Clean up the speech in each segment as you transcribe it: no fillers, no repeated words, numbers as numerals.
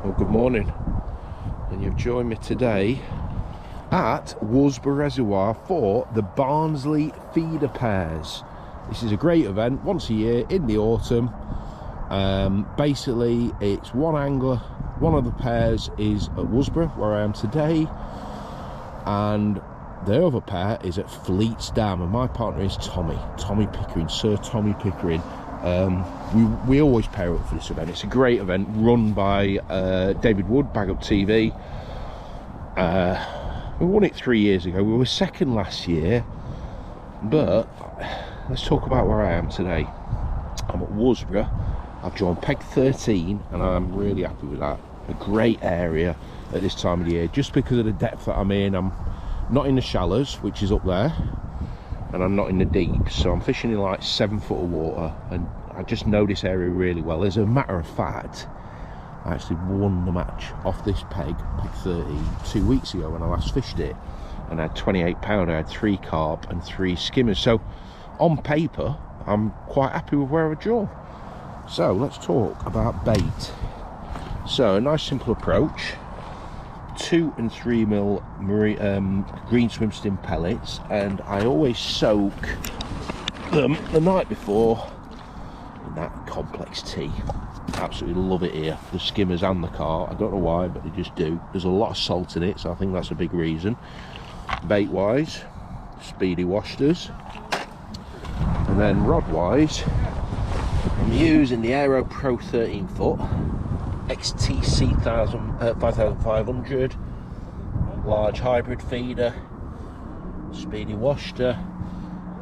Well, good morning, and you've joined me today at Worsbrough Reservoir for the Barnsley feeder pairs. This is a great event once a year in the autumn. Basically it's one angler, one of the pairs is at Worsbrough where I am today, and the other pair is at Fleet's Dam, and my partner is Tommy Pickering, Sir Tommy Pickering. We always pair up for this event. It's a great event run by David Wood, Bag Up TV. We won it 3 years ago. We were second last year, but let's talk about where I am today. I'm at Worsbrough. I've joined Peg 13 and I'm really happy with that. A great area at this time of the year, just because of the depth that I'm in. I'm not in the shallows, which is up there, and I'm not in the deep, so I'm fishing in like 7 foot of water, and I just know this area really well. As a matter of fact, I actually won the match off this peg 13, 2 weeks ago when I last fished it, and I had 28 pound. I had 3 carp and 3 skimmers, so on paper I'm quite happy with where I draw. So let's talk about bait. So a nice simple approach: 2 and 3 mil green swim stim pellets, and I always soak them the night before in that complex tea. Absolutely love it here, the skimmers and the carp. I don't know why, but they just do. There's a lot of salt in it, so I think that's a big reason. Bait wise, speedy washters, and then rod wise, I'm using the Aero Pro 13 foot XTC 5500 large hybrid feeder, speedy washter,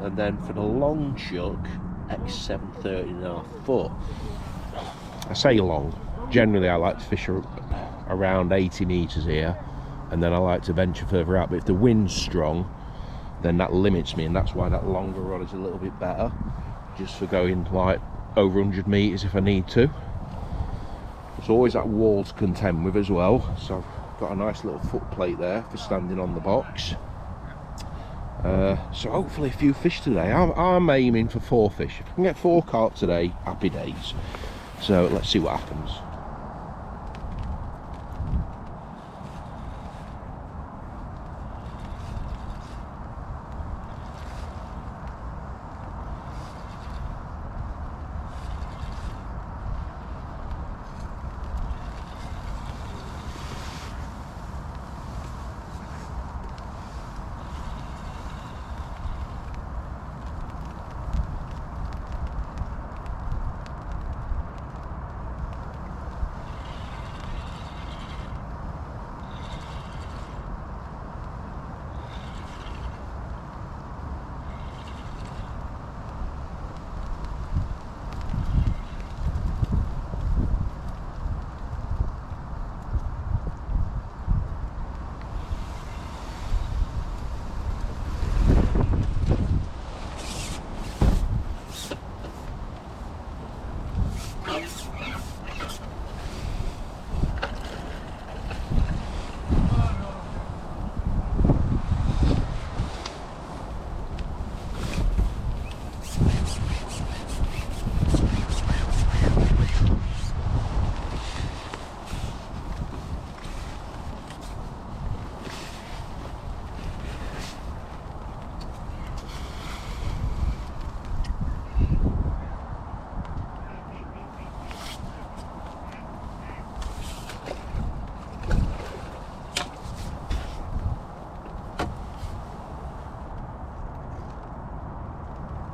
and then for the long chuck X7 13.5 foot. I say long, generally I like to fish around 80 meters here, and then I like to venture further out, but if the wind's strong then that limits me, and that's why that longer rod is a little bit better, just for going like over 100 meters if I need to. There's always that wall to contend with as well, so I've got a nice little foot plate there for standing on the box. So hopefully a few fish today. I'm aiming for 4 fish. If I can get 4 carp today, happy days. So let's see what happens.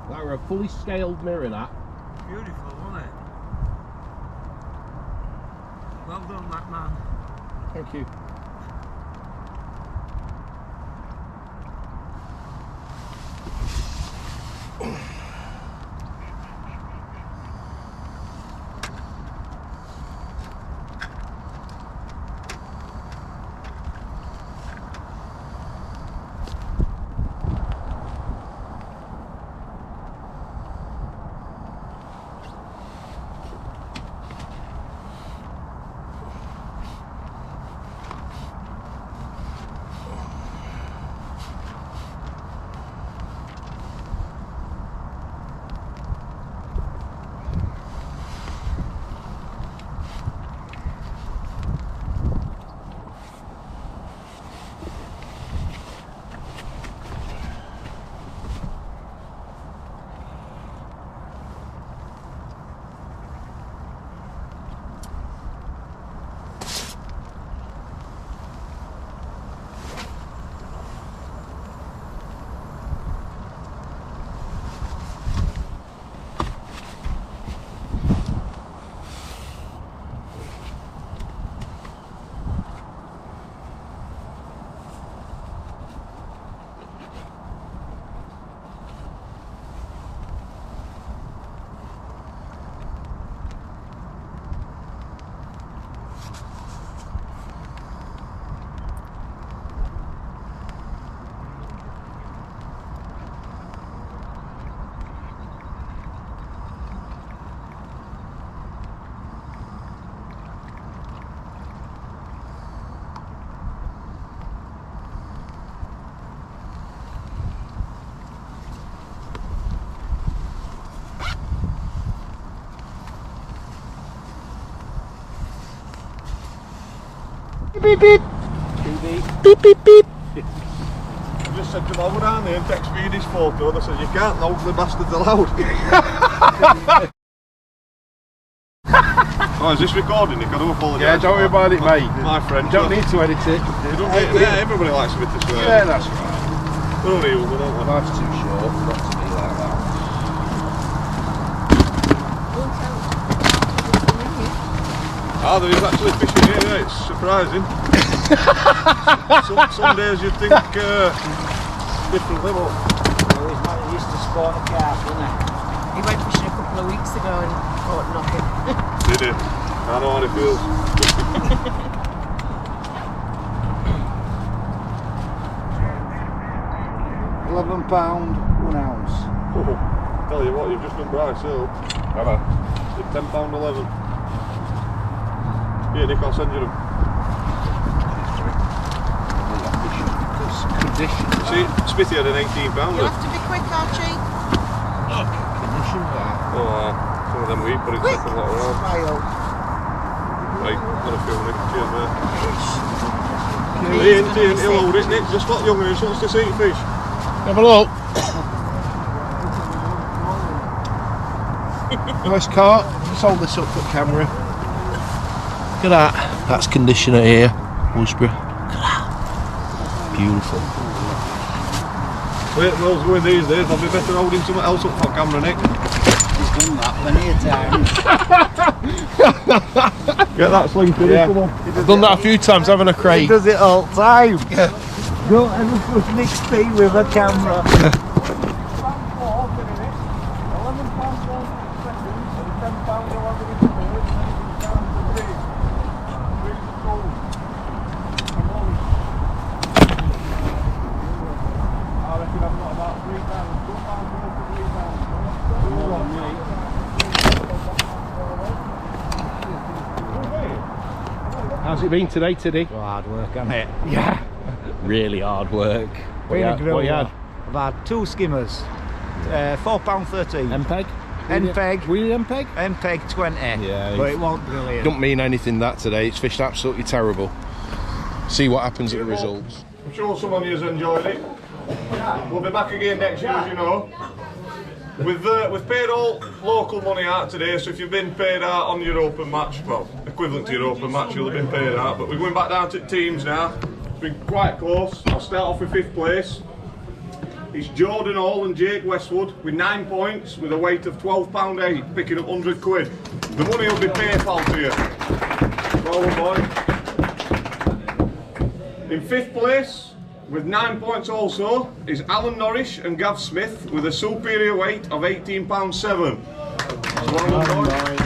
That were a fully scaled mirror, that. Beautiful, wasn't it? Well done, that man. Thank you. Beep beep. Beep beep beep. I just said to him, I'll go down there and text me his photo. They said, you can't, no ugly bastards allowed. Oh, is this recording, Nick? I do apologise. Yeah, don't worry about it, mate. My friend. You don't need to edit it. You don't need, yeah, everybody likes a bit to swear. Yeah, that's right. We're only human, aren't we? Life's too short not to be like that. Ah, there is actually fishing here, yeah, it's surprising. some days you'd think differently, but... He used to spawn a carp, didn't he? He went fishing a couple of weeks ago and caught nothing. Did he? I know how it feels. £11, 1 ounce. Oh, tell you what, you've just done Bryce Hill. Hello. It's £10.11. Here, Nick, I'll send you them. Condition. See, Smithy had an £18 You pounder. have to be quick, Archie. Condition that. Oh, some of them we put it Quick. second lot around. Smile. Right, not a few, Nick. Cheers, mate. He's Ian, gonna be he'll hold it, sick. Nick. Just got younger, he just wants to see fish. Have a look. Nice cart. Let's hold this up for camera. Look at that. That's conditioner here, Worsbrough. Look at that. Beautiful. Wait, Will's going these days. I'll be better holding something else up for camera, Nick. He's done that plenty of times. Get that sling to Yeah. come on. I've done that a few times, haven't I, Craig? He does it all the time. Don't ever push Nick speed with a camera. How's it been today, Tiddy? Hard work, hasn't it? Yeah. Really hard work. What you had? I've had 2 skimmers, £4.13. MPEG? MPEG. Were you MPEG? MPEG 20. Yeah. But it won't brilliant. Don't mean anything that today. It's fished absolutely terrible. See what happens at the results. I'm sure some of you has enjoyed it. We'll be back again next year, as you know. We've paid all local money out today, so if you've been paid out on your open match, well, equivalent to your open match, you'll have been paid out. But we're going back down to teams now. It's been quite close. I'll start off with 5th place. It's Jordan Hall and Jake Westwood with 9 points with a weight of £12.8, picking up £100. The money will be PayPal to you. Well done, boy. In 5th place, with 9 points also, is Alan Norrish and Gav Smith with a superior weight of £18.7. Well done, boys.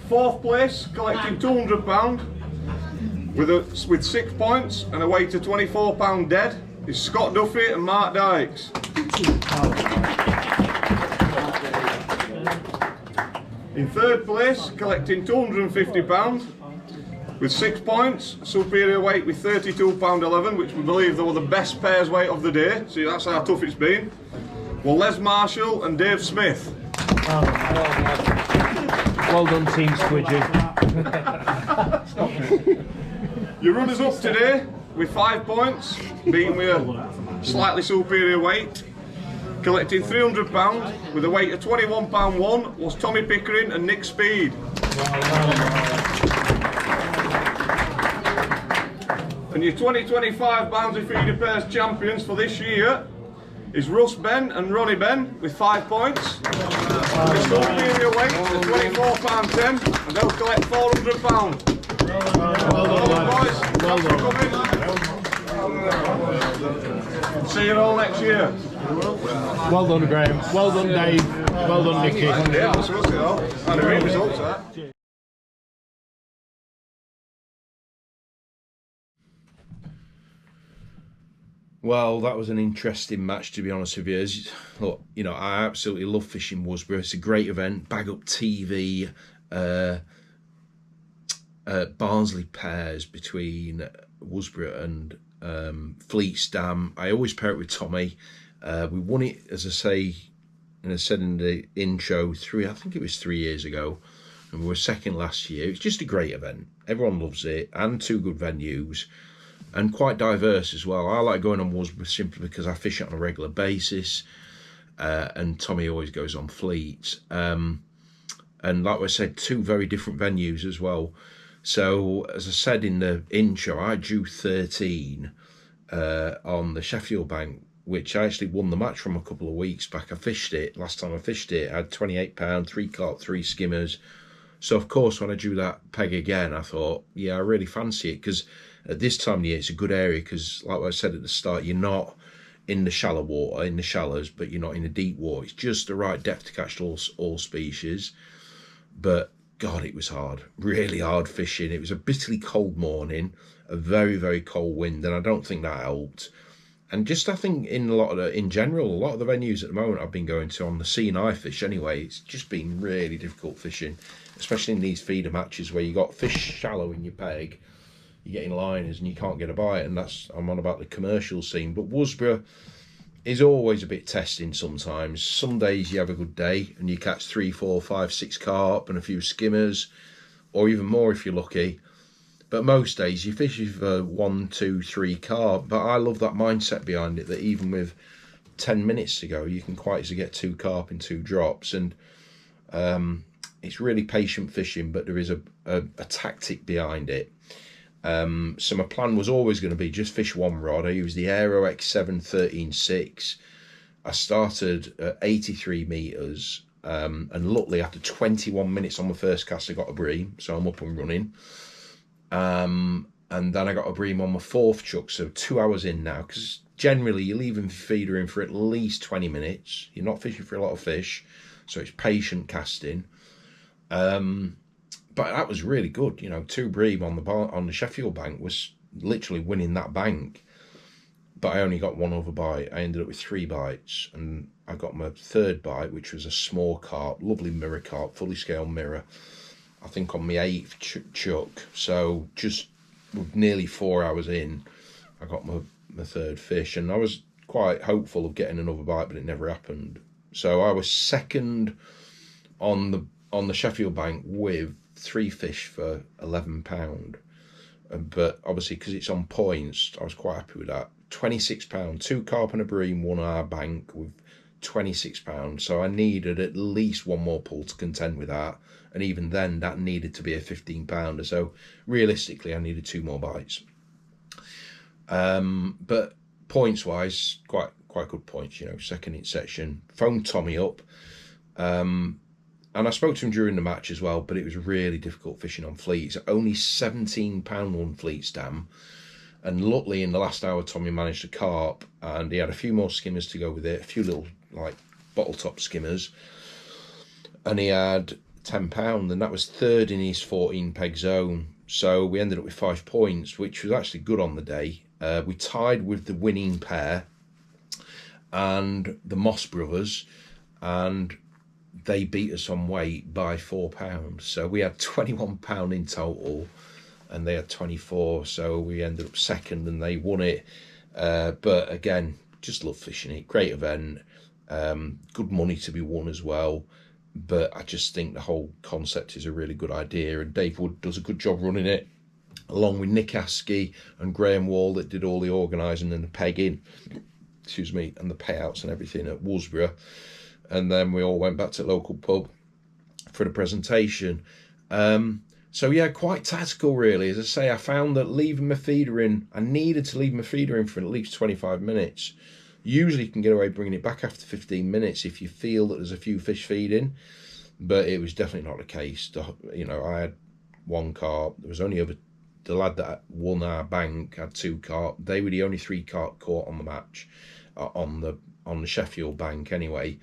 4th place, collecting £200 with 6 points and a weight of £24 dead, is Scott Duffy and Mark Dykes. In 3rd place, collecting £250 with 6 points, superior weight with £32.11, which we believe they were the best pairs weight of the day. See, that's how tough it's been. Well, Les Marshall and Dave Smith. Well done, Team Squidgy. Your runners up today with 5 points, being with a slightly superior weight, collecting £300 with a weight of £21.1 was Tommy Pickering and Nick Speed. And your 2025 Barnsley Feeder Pairs champions for this year is Russ Ben and Ronnie Ben with 5 points. With superior weight of £24.10 and they'll collect £400. Well done, boys. Well done. See you all next year. Well done, Graham. Well done, Dave. Well done, Nicky. Yeah, absolutely. And a great results, that. Well, that was an interesting match, to be honest with you. Look, you know, I absolutely love fishing Worsbrough. It's a great event. Bag Up TV, Barnsley pairs between Worsbrough and Fleetstam. I always pair it with Tommy. We won it, as I say, and I said in the intro, I think it was 3 years ago. and we were second last year. It's just a great event. Everyone loves it, and 2 good venues, and quite diverse as well. I like going on Worsbrough simply because I fish it on a regular basis, and Tommy always goes on Fleet. And like I said, 2 very different venues as well. So as I said in the intro, I drew 13 on the Sheffield Bank, which I actually won the match from a couple of weeks back. I fished it, last time I fished it, I had £28, 3 carp, 3 skimmers. So of course, when I drew that peg again, I thought, yeah, I really fancy it, because at this time of year, it's a good area, because like I said at the start, you're not in the shallow water, in the shallows, but you're not in the deep water. It's just the right depth to catch all species. But God, it was hard, really hard fishing. It was a bitterly cold morning, a very, very cold wind, and I don't think that helped. And just, I think in general, a lot of the venues at the moment I've been going to on the scene I fish anyway, it's just been really difficult fishing, especially in these feeder matches where you got fish shallow in your peg, you're getting liners and you can't get a bite, and I'm on about the commercial scene. But Worsbrough is always a bit testing sometimes. Some days you have a good day and you catch 3, 4, 5, 6 carp and a few skimmers, or even more if you're lucky. But most days you fish for 1, 2, 3 carp. But I love that mindset behind it, that even with 10 minutes to go, you can quite easily get 2 carp in 2 drops. And it's really patient fishing, but there is a tactic behind it. So my plan was always going to be just fish 1 rod. I used the Aero X7 13.6. I started at 83 metres, and luckily after 21 minutes on my first cast I got a bream, so I'm up and running. And then I got a bream on my 4th chuck, so 2 hours in now, because generally you're leaving the feeder in for at least 20 minutes. You're not fishing for a lot of fish, so it's patient casting. But that was really good, 2 bream on the Sheffield Bank was literally winning that bank. But I only got 1 other bite. I ended up with 3 bites, and I got my 3rd bite, which was a small carp, lovely mirror carp, fully scaled mirror, I think on my 8th chuck. So just with nearly 4 hours in, I got my 3rd fish, and I was quite hopeful of getting another bite, but it never happened. So I was 2nd on the Sheffield Bank with 3 fish for £11. But obviously, because it's on points, I was quite happy with that. £26, 2 carp and a bream, 1 hour bank with £26. So I needed at least 1 more pull to contend with that, and even then that needed to be a 15-pounder. So realistically I needed 2 more bites. But points wise, quite good points, 2nd in section. Phoned Tommy up, and I spoke to him during the match as well, but it was really difficult fishing on Fleet. It's only £17 one Fleet stam. And luckily in the last hour, Tommy managed a carp, and he had a few more skimmers to go with it, a few little like bottle top skimmers. And he had £10, and that was 3rd in his 14 peg zone. So we ended up with 5 points, which was actually good on the day. We tied with the winning pair and the Moss brothers, and they beat us on weight by £4. So we had £21 in total, and they had 24. So we ended up 2nd, and they won it. But again, just love fishing it. Great event. Good money to be won as well. But I just think the whole concept is a really good idea, and Dave Wood does a good job running it, along with Nick Askey and Graham Wall, that did all the organising and the pegging, and the payouts and everything at Worsbrough. And then we all went back to the local pub for the presentation. So yeah, quite tactical really. As I say, I found that leaving my feeder in, I needed to leave my feeder in for at least 25 minutes. Usually you can get away bringing it back after 15 minutes if you feel that there's a few fish feeding, but it was definitely not the case. I had 1 carp. There was only the lad that won our bank had 2 carp. They were the only 3 carp caught on the match, on the Sheffield Bank anyway.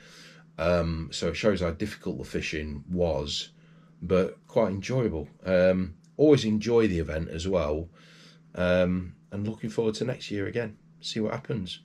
So it shows how difficult the fishing was, but quite enjoyable. Always enjoy the event as well, and looking forward to next year again, see what happens.